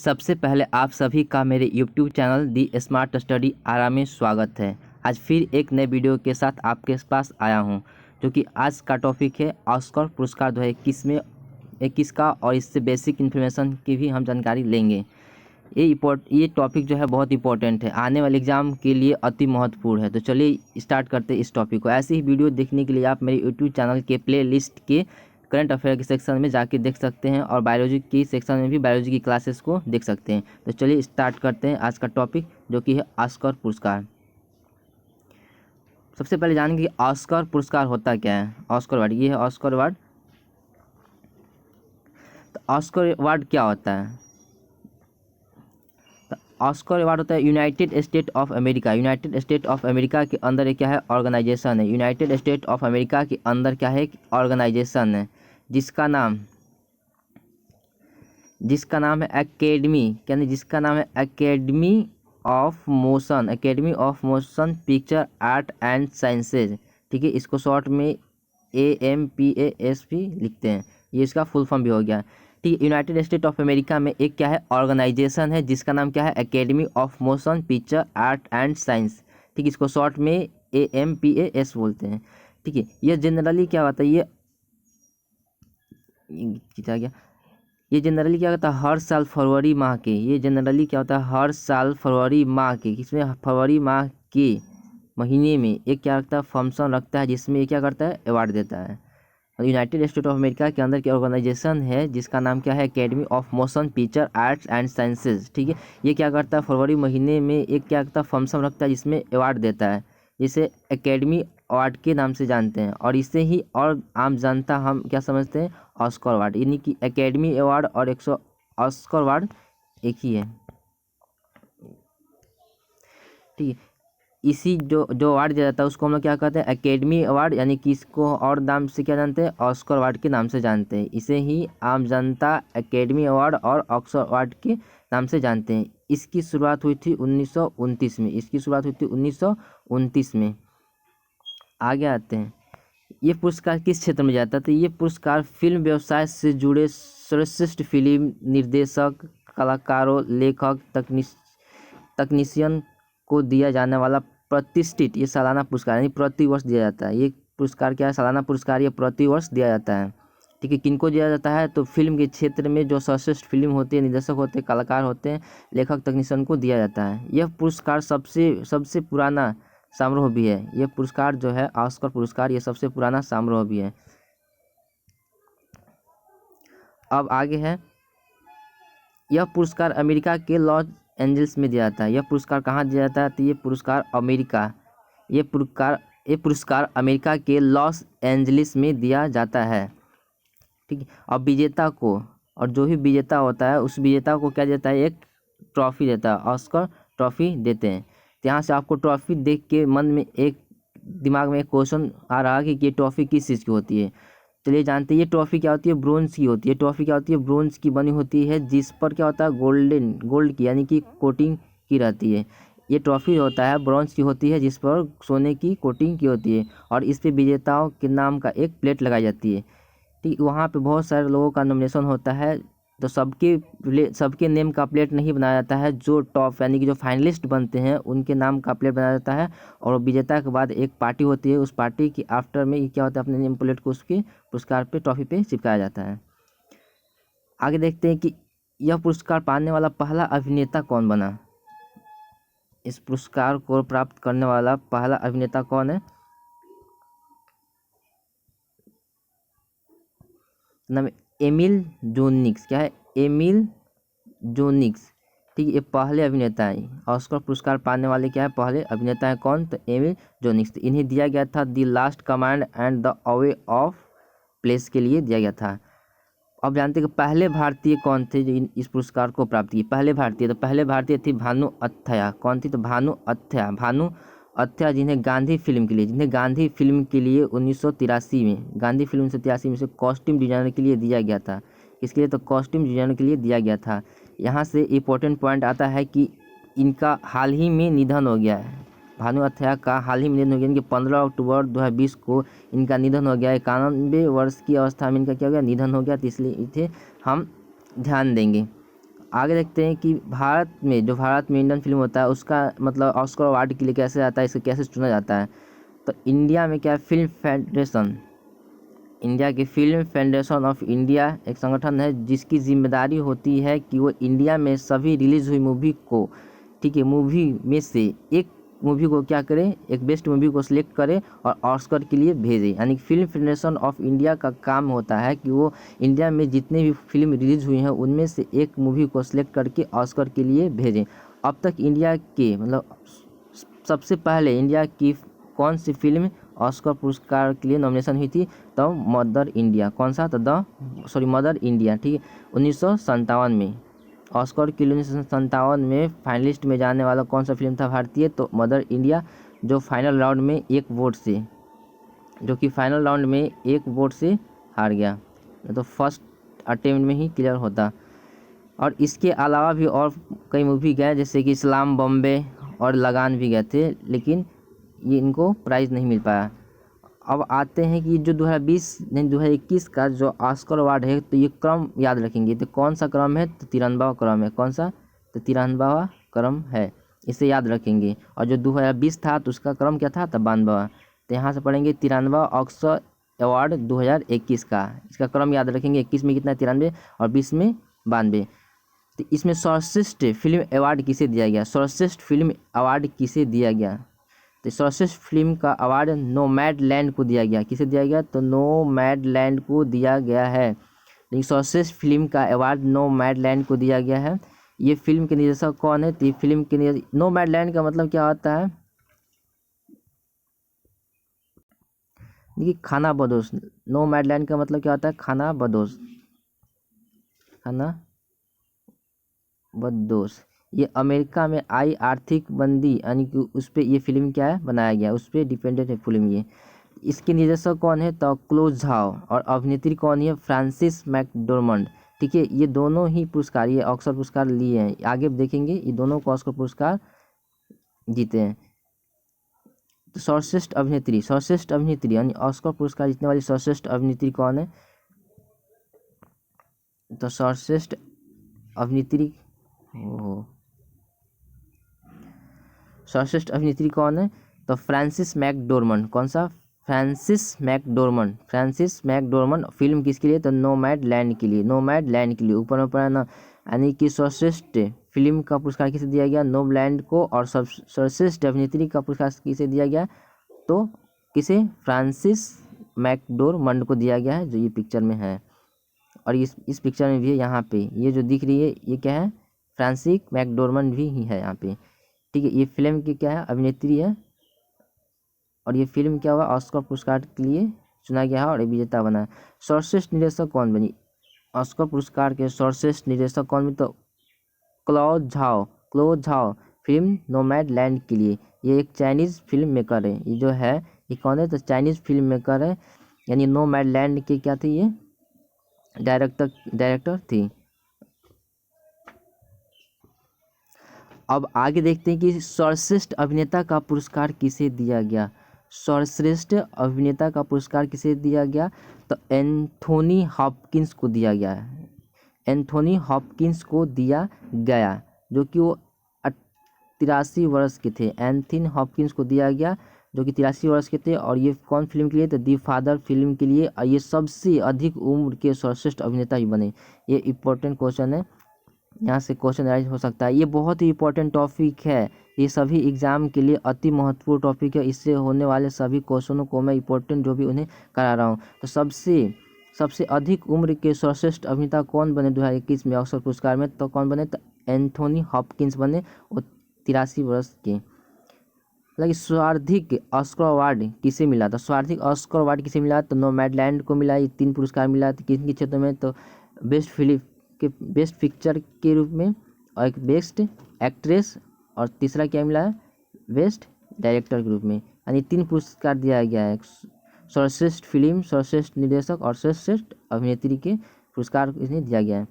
सबसे पहले आप सभी का मेरे YouTube चैनल दी स्मार्ट स्टडी आरा में स्वागत है। आज फिर एक नए वीडियो के साथ आपके पास आया हूं, जो कि आज का टॉपिक है ऑस्कर पुरस्कार 2021 का, और इससे बेसिक इन्फॉर्मेशन की भी हम जानकारी लेंगे। ये टॉपिक जो है बहुत इंपॉर्टेंट है, आने वाले एग्ज़ाम के लिए अति महत्वपूर्ण है। तो चलिए स्टार्ट करते हैं इस टॉपिक को। ऐसे ही वीडियो देखने के लिए आप मेरे यूट्यूब चैनल के प्ले लिस्ट के करंट अफेयर के सेक्शन में जाके देख सकते हैं, और बायोलॉजी की सेक्शन में भी बायोलॉजी की क्लासेस को देख सकते हैं। तो चलिए स्टार्ट करते हैं आज का टॉपिक, जो कि है ऑस्कर पुरस्कार। सबसे पहले जानेंगे कि ऑस्कर पुरस्कार होता क्या है। ऑस्कर अवार्ड, ये है ऑस्कर अवार्ड। तो ऑस्कर अवार्ड क्या होता है? तो ऑस्कर अवार्ड होता है United state of America. United state of America के अंदर एक क्या है, ऑर्गेनाइजेशन है। यूनाइटेड स्टेट ऑफ अमेरिका के अंदर क्या है, एक ऑर्गेनाइजेशन है जिसका नाम है एकेडमी, यानी जिसका नाम है academy of motion picture art and sciences. ठीक है, इसको शॉर्ट में AMPAS भी लिखते हैं। ये इसका फुल फॉर्म भी हो गया। ठीक है, यूनाइटेड स्टेट ऑफ अमेरिका में एक क्या है, ऑर्गेनाइजेशन है जिसका नाम क्या है, academy of motion picture art and science. ठीक है, इसको शॉर्ट में AMPAS बोलते हैं। ठीक है, यह जनरली क्या होता है, ये जनरली क्या होता है, हर साल फरवरी माह के, किसमें, फरवरी माह के महीने में एक क्या रखता है, फंक्शन रखता है, जिसमें ये क्या करता है, अवार्ड देता है। यूनाइटेड स्टेट ऑफ अमेरिका के अंदर की ऑर्गेनाइजेशन है जिसका नाम क्या है, academy of motion picture arts and sciences. ठीक है, ये क्या करता है, फरवरी महीने में एक क्या करता है, फंक्शन रखता है जिसमें अवार्ड देता है, जिसे एकेडमी अवार्ड के नाम से जानते हैं। और इससे ही और आम जनता हम क्या समझते हैं, ऑस्कर अवार्ड। यानी कि एकेडमी अवार्ड और ऑस्कर अवार्ड एक ही है। ठीक है, इसी जो अवार्ड दिया जाता है उसको हम लोग क्या कहते हैं, एकेडमी अवार्ड, यानी कि इसको और नाम से क्या जानते हैं, ऑस्कर अवार्ड के नाम से जानते हैं। इसे ही आम जनता एकेडमी अवार्ड और ऑस्कर अवार्ड के नाम से जानते हैं। इसकी शुरुआत हुई थी 1929 में। आगे आते हैं, ये पुरस्कार किस क्षेत्र में जाता है? तो ये पुरस्कार फिल्म व्यवसाय से जुड़े सर्वश्रेष्ठ फिल्म निर्देशक, कलाकारों, लेखक, तकनीशियन को दिया जाने वाला प्रतिष्ठित ये सालाना पुरस्कार, यानी प्रति वर्ष दिया जाता है। ये पुरस्कार क्या है, सालाना पुरस्कार, ये प्रति वर्ष दिया जाता है। ठीक है, किनको दिया जाता है, तो फिल्म के क्षेत्र में जो सर्वश्रेष्ठ फिल्म होती है, निर्देशक होते हैं, कलाकार होते हैं, लेखक, तकनीशियन को दिया जाता है। यह पुरस्कार सबसे पुराना समारोह भी है। यह पुरस्कार जो है, ऑस्कर पुरस्कार, ये सबसे पुराना समारोह भी है। अब आगे है, यह पुरस्कार अमेरिका के लॉस एंजल्स में दिया जाता है। यह पुरस्कार कहाँ दिया जाता है? तो ये पुरस्कार अमेरिका के लॉस एंजलिस में दिया जाता है। ठीक है, और विजेता को, और जो भी विजेता होता है उस विजेता को क्या देता है, एक ट्रॉफी देता है, ऑस्कर ट्रॉफी देते हैं। तो यहाँ से आपको ट्रॉफी देख के मन में दिमाग में एक क्वेश्चन आ रहा है कि ये ट्रॉफी किस चीज़ की होती है। चलिए जानते हैं, ये ट्रॉफी क्या होती है, ब्रोंज की होती है। ट्रॉफी क्या होती है, ब्रोंज की बनी होती है, जिस पर क्या होता है, गोल्ड की, यानी कि कोटिंग की रहती है। ये ट्रॉफी होता है ब्रॉन्ज की होती है, जिस पर सोने की कोटिंग की होती है, और इस पे विजेताओं के नाम का एक प्लेट लगाई जाती है। ठीक, वहाँ पे बहुत सारे लोगों का नॉमिनेशन होता है, तो सबके नेम का प्लेट नहीं बनाया जाता है। जो टॉप, यानी कि जो फाइनलिस्ट बनते हैं, उनके नाम का प्लेट बनाया जाता है, और विजेता के बाद एक पार्टी होती है, उस पार्टी की आफ्टर में क्या होता है, अपने नेम प्लेट को उसके पुरस्कार पे, ट्रॉफी पे चिपकाया जाता है। आगे देखते हैं कि यह पुरस्कार पाने वाला पहला अभिनेता कौन बना। इस पुरस्कार को प्राप्त करने वाला पहला अभिनेता कौन है? नाम एमिल जोनिक्स। क्या है? एमिल जोनिक्स। ठीक है, ये पहले अभिनेता हैं ऑस्कर पुरस्कार पाने वाले। क्या है, पहले अभिनेता हैं कौन? तो एमिल जोनिक्स। इन्हें दिया गया था the last command and the away of place के लिए दिया गया था। अब जानते हैं कि पहले भारतीय कौन थे जो इस पुरस्कार को प्राप्त किए। पहले भारतीय थी भानु अथ्या। कौन थी? तो भानु अथ्या, जिन्हें गांधी फिल्म के लिए 1983 में, गांधी फिल्म 1983 में से कॉस्ट्यूम डिजाइनर के लिए दिया गया था। किसके लिए? तो कॉस्ट्यूम डिजाइनर के लिए दिया गया था। यहाँ से इम्पोर्टेंट पॉइंट आता है कि इनका हाल ही में निधन हो गया है। भानु अथ्या का हाल ही में निधन हो गया, इनके 15 अक्टूबर 2020 को इनका निधन हो गया। 91 वर्ष की अवस्था में इनका क्या हो गया, निधन हो गया। तो इसलिए इसे हम ध्यान देंगे। आगे देखते हैं कि भारत में इंडियन फिल्म होता है उसका मतलब ऑस्कर अवार्ड के लिए कैसे आता है, इसे कैसे चुना जाता है। तो इंडिया में क्या है, फिल्म फेडरेशन, इंडिया की फिल्म फेडरेशन ऑफ इंडिया एक संगठन है जिसकी जिम्मेदारी होती है कि वो इंडिया में सभी रिलीज हुई मूवी को, ठीक है, मूवी में से एक मूवी को क्या करे, एक बेस्ट मूवी को सिलेक्ट करे और ऑस्कर के लिए भेजे। यानी फिल्म फेडरेशन ऑफ इंडिया का काम होता है कि वो इंडिया में जितने भी फिल्म रिलीज हुई हैं उनमें से एक मूवी को सिलेक्ट करके ऑस्कर के लिए भेजें। अब तक इंडिया के मतलब सबसे पहले इंडिया की कौन सी फिल्म ऑस्कर पुरस्कार के लिए नॉमिनेशन हुई थी, तो मदर इंडिया, कौन सा, तो मदर इंडिया, ठीक है, 1957 में ऑस्कर के लिए 1957 में फाइनलिस्ट में जाने वाला कौन सा फिल्म था भारतीय, तो मदर इंडिया, जो फाइनल राउंड में एक वोट से हार गया, तो फर्स्ट अटेम्प्ट में ही क्लियर होता। और इसके अलावा भी और कई मूवी गए जैसे कि इस्लाम बॉम्बे और लगान भी गए थे, लेकिन ये इनको प्राइज़ नहीं मिल पाया। अब आते हैं कि जो 2021 का जो ऑस्कर अवार्ड है, तो ये क्रम याद रखेंगे, तो कौन सा क्रम है, तो 93वां क्रम है, कौन सा, तो 93वां क्रम है, इसे याद रखेंगे। और जो 2020 था तो उसका क्रम क्या था, तो 92वां, तो यहाँ से पढ़ेंगे 93वां ऑस्कर अवार्ड 2021 का, इसका क्रम याद रखेंगे, 21 में कितना 93 और 20 में 92। तो इसमें सर्वश्रेष्ठ फिल्म अवार्ड किसे दिया गया, सर्वश्रेष्ठ फिल्म अवार्ड किसे दिया गया, तो सर्वश्रेष्ठ फिल्म का अवार्ड नोमैडलैंड को दिया गया, किसे दिया गया, तो नोमैडलैंड को दिया गया है। लेकिन सर्वश्रेष्ठ फिल्म का अवार्ड नोमैडलैंड को दिया गया है। ये फिल्म के निर्देशक कौन है, तो ये फिल्म के निर्देशक, नोमैडलैंड का मतलब क्या होता है, देखिए खाना बदोश, नोमैडलैंड का मतलब क्या होता है, खाना बदोश, खाना बदोश। ये अमेरिका में आई आर्थिक मंदी यानी कि उस पर ये फिल्म क्या है बनाया गया, उस पर डिपेंडेंट है फिल्म ये। इसके निर्देशक कौन है, तो क्लोज झाओ, और अभिनेत्री कौन है, फ्रांसिस मैकडोरमंड, ठीक है। ये दोनों ही पुरस्कार, ये ऑस्कर पुरस्कार लिए हैं, आगे देखेंगे ये दोनों को ऑस्कर पुरस्कार जीते हैं। तो सर्वश्रेष्ठ अभिनेत्री यानी ऑस्कर पुरस्कार जीतने वाली सर्वश्रेष्ठ अभिनेत्री कौन है, तो सर्वश्रेष्ठ अभिनेत्री सर्वश्रेष्ठ अभिनेत्री कौन है, तो फ्रांसिस मैकडोरमंड, कौन सा, फ्रांसिस मैकडोरमंड। फिल्म किसके लिए, तो नोमैडलैंड के लिए, ऊपर में पढ़ा ना। यानी कि सर्वश्रेष्ठ फिल्म का पुरस्कार किसे दिया गया, नोमैडलैंड को, और सर्वश्रेष्ठ अभिनेत्री का पुरस्कार किसे दिया गया, तो किसे, फ्रांसिस मैकडोरमंड को दिया गया है, जो ये पिक्चर में है। और इस पिक्चर में भी है, यहाँ पे ये जो दिख रही है ये क्या है, फ्रांसिस मैकडोरमंड भी ही है यहाँ पे, ठीक है। ये फिल्म की क्या है, अभिनेत्री है, और ये फिल्म क्या हुआ, ऑस्कर पुरस्कार के लिए चुना गया है और विजेता बना। सर्वश्रेष्ठ निर्देशक कौन बनी, ऑस्कर पुरस्कार के सर्वश्रेष्ठ निर्देशक कौन बनी, तो क्लोज झाओ फिल्म नोमैडलैंड के लिए। ये एक चाइनीज़ फिल्म मेकर है, ये जो है ये कौन है, तो चाइनीज़ फिल्म मेकर है, यानी नोमैडलैंड के क्या थी, ये डायरेक्टर थी। अब आगे देखते हैं कि सर्वश्रेष्ठ अभिनेता का पुरस्कार किसे दिया गया, सर्वश्रेष्ठ अभिनेता का पुरस्कार किसे दिया गया, तो एंथोनी हॉपकिंस को दिया गया है, एंथोनी हॉपकिंस को दिया गया, जो कि वो 83 वर्ष के थे, एंथोनी हॉपकिंस को दिया गया जो कि 83 वर्ष के थे। और ये कौन फिल्म के लिए, तो दी फादर फिल्म के लिए, और ये सबसे अधिक उम्र के सर्वश्रेष्ठ अभिनेता भी बने। ये इम्पोर्टेंट क्वेश्चन है, यहाँ से क्वेश्चन राइज हो सकता है, ये बहुत ही इंपॉर्टेंट टॉपिक है, ये सभी एग्जाम के लिए अति महत्वपूर्ण टॉपिक है, इससे होने वाले सभी क्वेश्चनों को मैं इंपॉर्टेंट जो भी उन्हें करा रहा हूँ। तो सबसे अधिक उम्र के सर्वश्रेष्ठ अभिनेता कौन बने 2021 में ऑस्कर पुरस्कार में, तो कौन बने, तो एंथोनी हॉपकिंस बने, वो 83 वर्ष के। लेकिन सर्वाधिक ऑस्कर अवार्ड किसे मिला, तो सर्वाधिक ऑस्कर अवार्ड किसे मिला, तो नोमैडलैंड को मिला, ये 3 पुरस्कार मिला, तो किन क्षेत्र में, तो बेस्ट फिल्म के बेस्ट पिक्चर के रूप में, और एक बेस्ट एक्ट्रेस, और तीसरा क्या मिला है, बेस्ट डायरेक्टर के रूप में। यानी 3 पुरस्कार दिया गया है, सर्वश्रेष्ठ फिल्म, सर्वश्रेष्ठ निर्देशक और सर्वश्रेष्ठ अभिनेत्री के पुरस्कार इन्हें दिया गया है।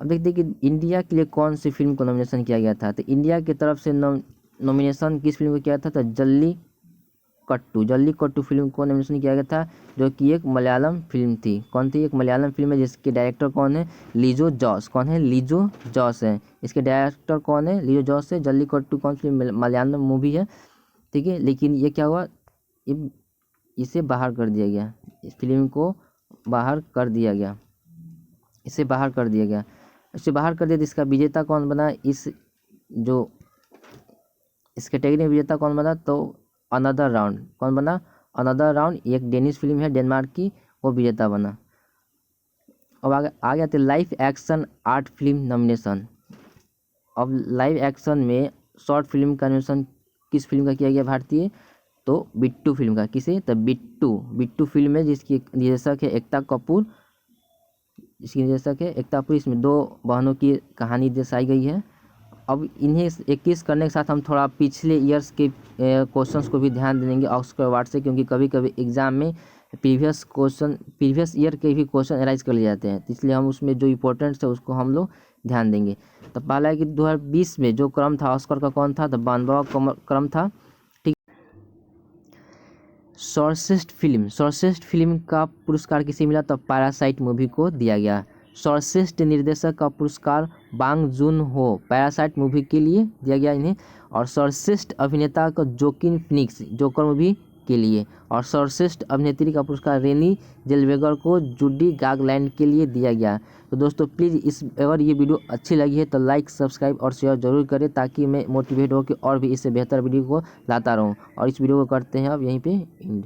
अब देखते हैं कि इंडिया के लिए कौन सी फिल्म को नॉमिनेशन किया गया था, तो इंडिया की तरफ से नॉमिनेशन किस फिल्म को किया था, तो कट्टू। जल्लीकट्टू फिल्म को नॉमिनेशन किया गया था, जो कि एक मलयालम फिल्म थी। कौन थी? एक मलयालम फिल्म है जिसके डायरेक्टर कौन है? लिजो जॉस। कौन है? लिजो जॉस है। इसके डायरेक्टर कौन है? लिजो जॉस है। जल्लीकट्टू कौन सी मलयालम मूवी है, ठीक है। लेकिन ये क्या हुआ, इसे बाहर कर दिया गया, इस फिल्म को बाहर कर दिया गया, इसे बाहर कर दिया गया। इसे बाहर कर दिया तो इसका विजेता कौन बना? इस कैटेगरी में विजेता कौन बना? तो अनदर राउंड। कौन बना? Another round. एक डेनिश फिल्म है डेनमार्क की, वो विजेता बना। अब आगे आते live action art film nomination. अब लाइव एक्शन में शॉर्ट फिल्म का नॉमिनेशन किस फिल्म का किया गया भारतीय? तो बिट्टू फिल्म का। किसे? तो बिट्टू फिल्म है जिसकी निर्देशक है एकता कपूर। इसकी निर्देशक है एकता कपूर। इसमें 2 बहनों की कहानी दर्शाई गई है। अब इन्हें 21 करने के साथ हम थोड़ा पिछले ईयर्स के क्वेश्चंस को भी ध्यान देंगे ऑस्कर अवार्ड से, क्योंकि कभी कभी एग्जाम में प्रीवियस ईयर के भी क्वेश्चन एनालाइज कर लिए जाते हैं, तो इसलिए हम उसमें जो इंपॉर्टेंट है उसको हम लोग ध्यान देंगे। तो पहला है कि 2020 में जो क्रम था ऑस्कर का कौन था? तो 92वां क्रम था, ठीक। सर्वश्रेष्ठ फिल्म का पुरस्कार किसे मिला? तो पैरासाइट मूवी को दिया गया। सर्वश्रेष्ठ निर्देशक का पुरस्कार बांग जून हो पैरासाइट मूवी के लिए दिया गया इन्हें। और सर्वश्रेष्ठ अभिनेता का जोकिन फिनिक्स जोकर मूवी के लिए। और सर्वश्रेष्ठ अभिनेत्री का पुरस्कार रेनी जेल्वेगर को जूडी गार्लैंड के लिए दिया गया। तो दोस्तों प्लीज़ अगर ये वीडियो अच्छी लगी है तो लाइक, सब्सक्राइब और शेयर जरूर करें, ताकि मैं मोटिवेट होकर और भी इससे बेहतर वीडियो को लाता रहूँ। और इस वीडियो को करते हैं अब यहीं पे एंड।